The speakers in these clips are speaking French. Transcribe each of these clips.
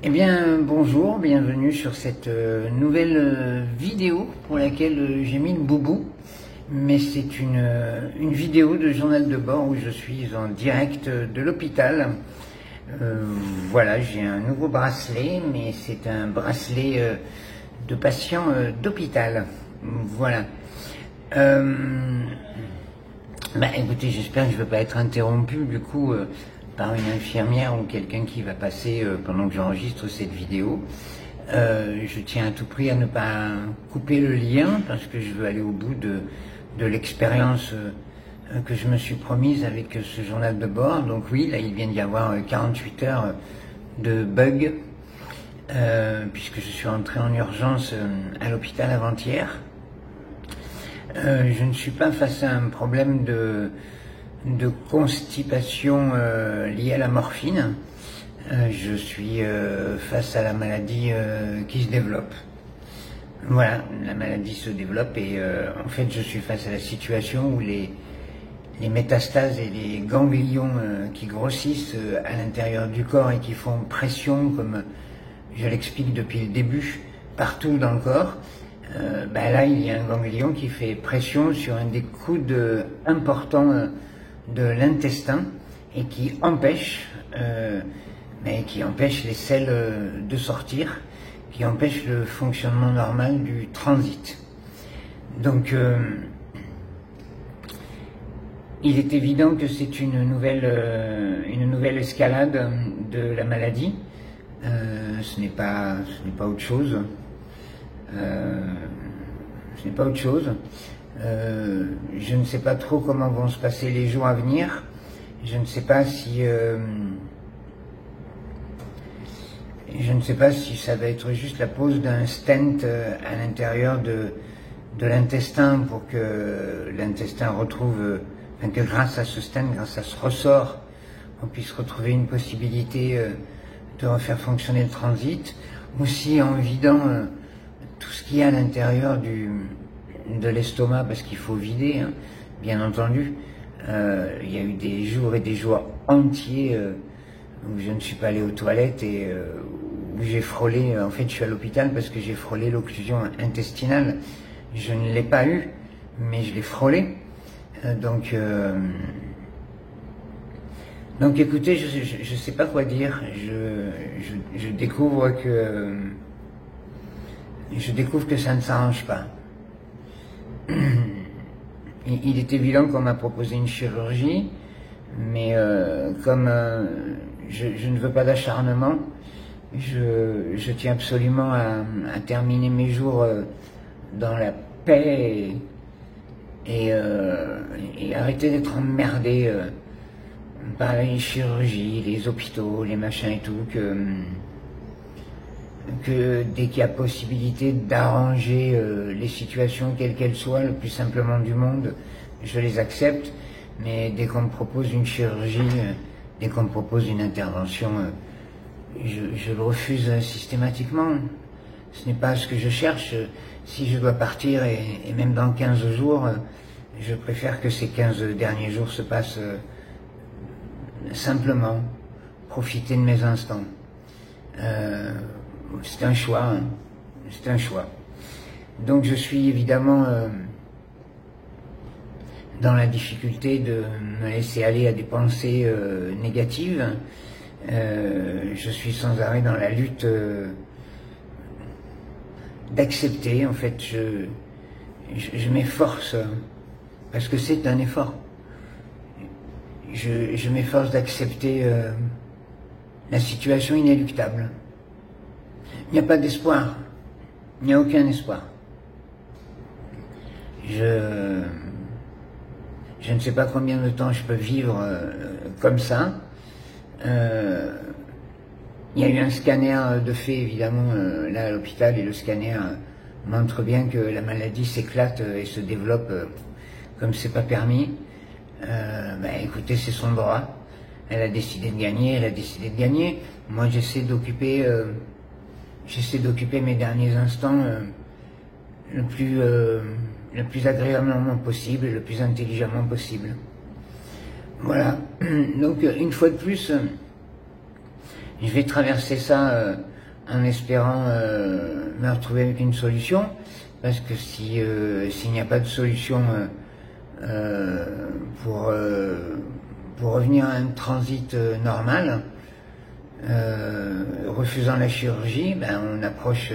Eh bien, bonjour, bienvenue sur cette nouvelle vidéo pour laquelle j'ai mis le boubou. Mais c'est une vidéo de journal de bord où je suis en direct de l'hôpital. Voilà, j'ai un nouveau bracelet, mais c'est un bracelet de patient d'hôpital. Voilà. Écoutez, j'espère que je ne vais pas être interrompu du coup par une infirmière ou quelqu'un qui va passer pendant que j'enregistre cette vidéo. Je tiens à tout prix à ne pas couper le lien parce que je veux aller au bout de l'expérience que je me suis promise avec ce journal de bord. Donc oui, là il vient d'y avoir 48 heures de bug puisque je suis rentré en urgence à l'hôpital avant-hier. Je ne suis pas face à un problème de constipation liée à la morphine. Je suis face à la maladie qui se développe. Voilà, la maladie se développe et en fait je suis face à la situation où les métastases et les ganglions qui grossissent à l'intérieur du corps et qui font pression, comme je l'explique depuis le début, partout dans le corps. Là il y a un ganglion qui fait pression sur un des coudes importants de l'intestin et qui empêche les selles de sortir, qui empêche le fonctionnement normal du transit. Donc il est évident que c'est une nouvelle escalade de la maladie. Ce n'est pas autre chose. Ce n'est pas autre chose. Je ne sais pas trop comment vont se passer les jours à venir. Je ne sais pas si ça va être juste la pose d'un stent à l'intérieur de l'intestin pour que l'intestin retrouve, que grâce à ce stent, grâce à ce ressort, on puisse retrouver une possibilité de refaire fonctionner le transit, ou si en vidant tout ce qu'il y a à l'intérieur de l'estomac, parce qu'il faut vider, hein, bien entendu. Il y a eu des jours et des jours entiers où je ne suis pas allé aux toilettes et où j'ai frôlé, en fait je suis à l'hôpital parce que j'ai frôlé l'occlusion intestinale. Je ne l'ai pas eu, mais je l'ai frôlé. Donc écoutez, je sais pas quoi dire. Je découvre que ça ne s'arrange pas. Il est évident qu'on m'a proposé une chirurgie, mais comme je ne veux pas d'acharnement, je tiens absolument à terminer mes jours dans la paix et arrêter d'être emmerdé par les chirurgies, les hôpitaux, les machins et tout, que dès qu'il y a possibilité d'arranger les situations quelles qu'elles soient, le plus simplement du monde, je les accepte, mais dès qu'on me propose une chirurgie, dès qu'on me propose une intervention, je le refuse systématiquement. Ce n'est pas ce que je cherche. Si je dois partir, et même dans 15 jours, je préfère que ces 15 derniers jours se passent simplement, profiter de mes instants. C'est un choix, hein. C'est un choix. Donc je suis évidemment dans la difficulté de me laisser aller à des pensées négatives. Je suis sans arrêt dans la lutte d'accepter. En fait, je m'efforce, parce que c'est un effort. Je m'efforce d'accepter la situation inéluctable. Il n'y a pas d'espoir. Il n'y a aucun espoir. Je ne sais pas combien de temps je peux vivre comme ça. Il y a eu un scanner de fait, évidemment, là à l'hôpital, et le scanner montre bien que la maladie s'éclate et se développe comme c'est pas permis. Écoutez, c'est son droit. Elle a décidé de gagner, elle a décidé de gagner. Moi, j'essaie d'occuper mes derniers instants le plus agréablement possible, le plus intelligemment possible. Voilà. Donc, une fois de plus, Je vais traverser ça en espérant me retrouver avec une solution, parce que si s'il n'y a pas de solution pour revenir à un transit normal, refusant la chirurgie, ben on approche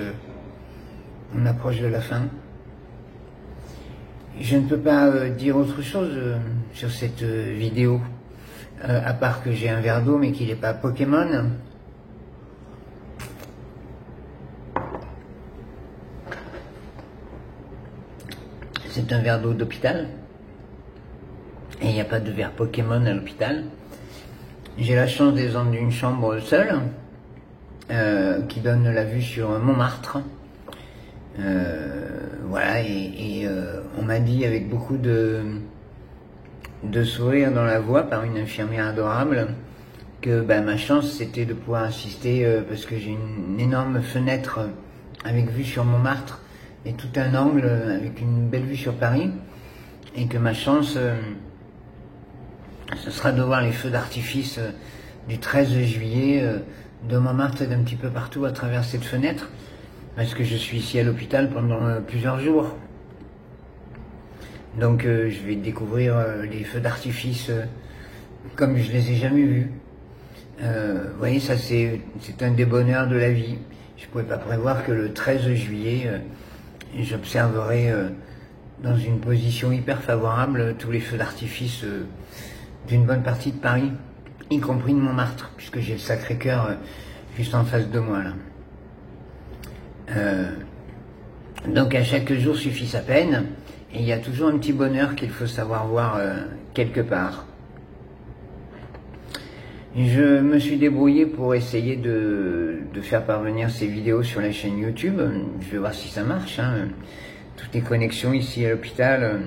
de la fin. Je ne peux pas dire autre chose sur cette vidéo, à part que j'ai un verre d'eau mais qu'il n'est pas Pokémon. C'est un verre d'eau d'hôpital. Et il n'y a pas de verre Pokémon à l'hôpital. J'ai la chance d'être dans une chambre seule, qui donne la vue sur Montmartre. Voilà, et on m'a dit avec beaucoup de sourire dans la voix par une infirmière adorable que ma chance c'était de pouvoir assister, parce que j'ai une énorme fenêtre avec vue sur Montmartre et tout un angle avec une belle vue sur Paris, et que ma chance ce sera de voir les feux d'artifice du 13 juillet de Montmartre et d'un petit peu partout à travers cette fenêtre, parce que je suis ici à l'hôpital pendant plusieurs jours. Donc je vais découvrir les feux d'artifice comme je les ai jamais vus. Vous voyez, ça c'est un des bonheurs de la vie. Je ne pouvais pas prévoir que le 13 juillet, j'observerai dans une position hyper favorable tous les feux d'artifice d'une bonne partie de Paris, y compris de Montmartre, puisque j'ai le Sacré-Cœur juste en face de moi là. Donc à chaque jour suffit sa peine, et il y a toujours un petit bonheur qu'il faut savoir voir quelque part. Je me suis débrouillé pour essayer de faire parvenir ces vidéos sur la chaîne YouTube. Je vais voir si ça marche, hein. Toutes les connexions ici à l'hôpital,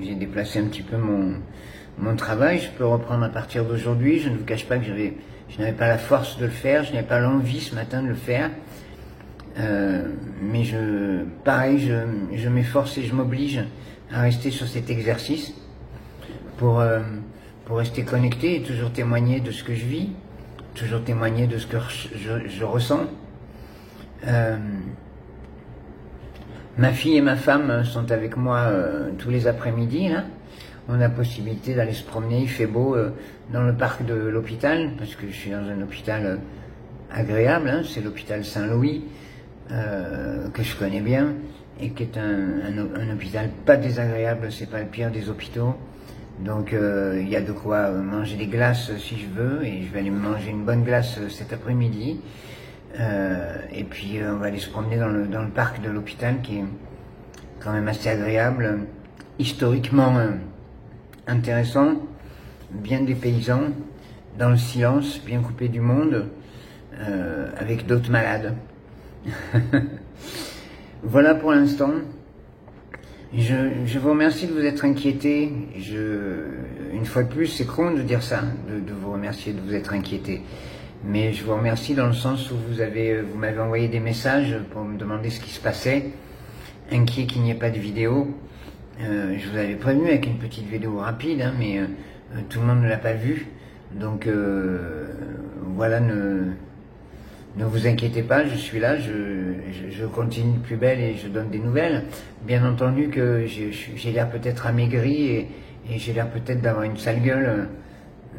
j'ai déplacé un petit peu mon travail. Je peux reprendre à partir d'aujourd'hui. Je ne vous cache pas que je n'avais pas la force de le faire, je n'avais pas l'envie ce matin de le faire. Mais pareil, je m'efforce et je m'oblige à rester sur cet exercice pour rester connecté et toujours témoigner de ce que je vis, toujours témoigner de ce que je ressens. Ma fille et ma femme sont avec moi tous les après-midi là. On a possibilité d'aller se promener, il fait beau dans le parc de l'hôpital, parce que je suis dans un hôpital agréable, hein, c'est l'hôpital Saint-Louis, que je connais bien, et qui est un hôpital pas désagréable, c'est pas le pire des hôpitaux. Donc il y a de quoi manger des glaces si je veux, et je vais aller me manger une bonne glace cet après-midi. Et puis on va aller se promener dans le parc de l'hôpital, qui est quand même assez agréable, historiquement intéressant, bien dépaysant, dans le silence, bien coupé du monde, avec d'autres malades. Voilà pour l'instant. Je vous remercie de vous être inquiété. Une fois de plus, c'est con de dire ça, de vous remercier de vous être inquiété. Mais je vous remercie dans le sens où vous m'avez envoyé des messages pour me demander ce qui se passait, inquiet qu'il n'y ait pas de vidéo. Je vous avais prévenu avec une petite vidéo rapide, hein, mais tout le monde ne l'a pas vue. Donc voilà, ne vous inquiétez pas, je suis là, je continue de plus belle et je donne des nouvelles. Bien entendu que j'ai l'air peut-être amaigri et j'ai l'air peut-être d'avoir une sale gueule,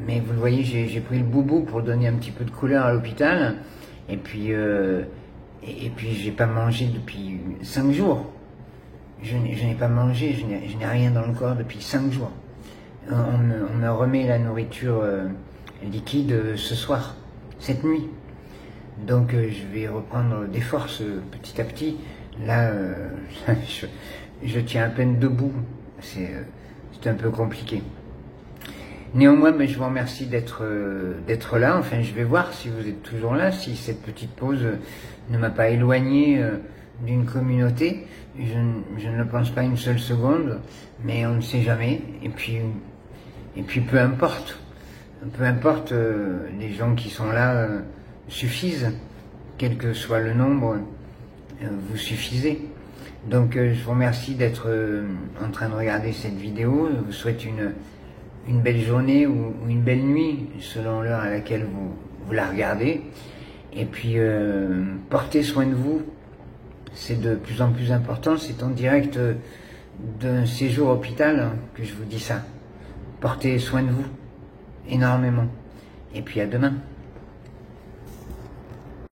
mais vous le voyez, j'ai pris le boubou pour donner un petit peu de couleur à l'hôpital, et puis j'ai pas mangé depuis 5 jours. Je n'ai pas mangé, je n'ai rien dans le corps depuis 5 jours. On me remet la nourriture liquide ce soir, cette nuit. Donc je vais reprendre des forces petit à petit. Là, je tiens à peine debout. C'est un peu compliqué. Néanmoins, mais je vous remercie d'être là. Enfin, je vais voir si vous êtes toujours là, si cette petite pause ne m'a pas éloigné d'une communauté. Je ne le pense pas une seule seconde, mais on ne sait jamais. Et puis peu importe. Les gens qui sont là suffisent, quel que soit le nombre, vous suffisez. Donc je vous remercie d'être en train de regarder cette vidéo. Je vous souhaite une belle journée ou une belle nuit, selon l'heure à laquelle vous la regardez. Et puis, portez soin de vous, c'est de plus en plus important. C'est en direct d'un séjour hôpital que je vous dis ça. Portez soin de vous, énormément. Et puis à demain.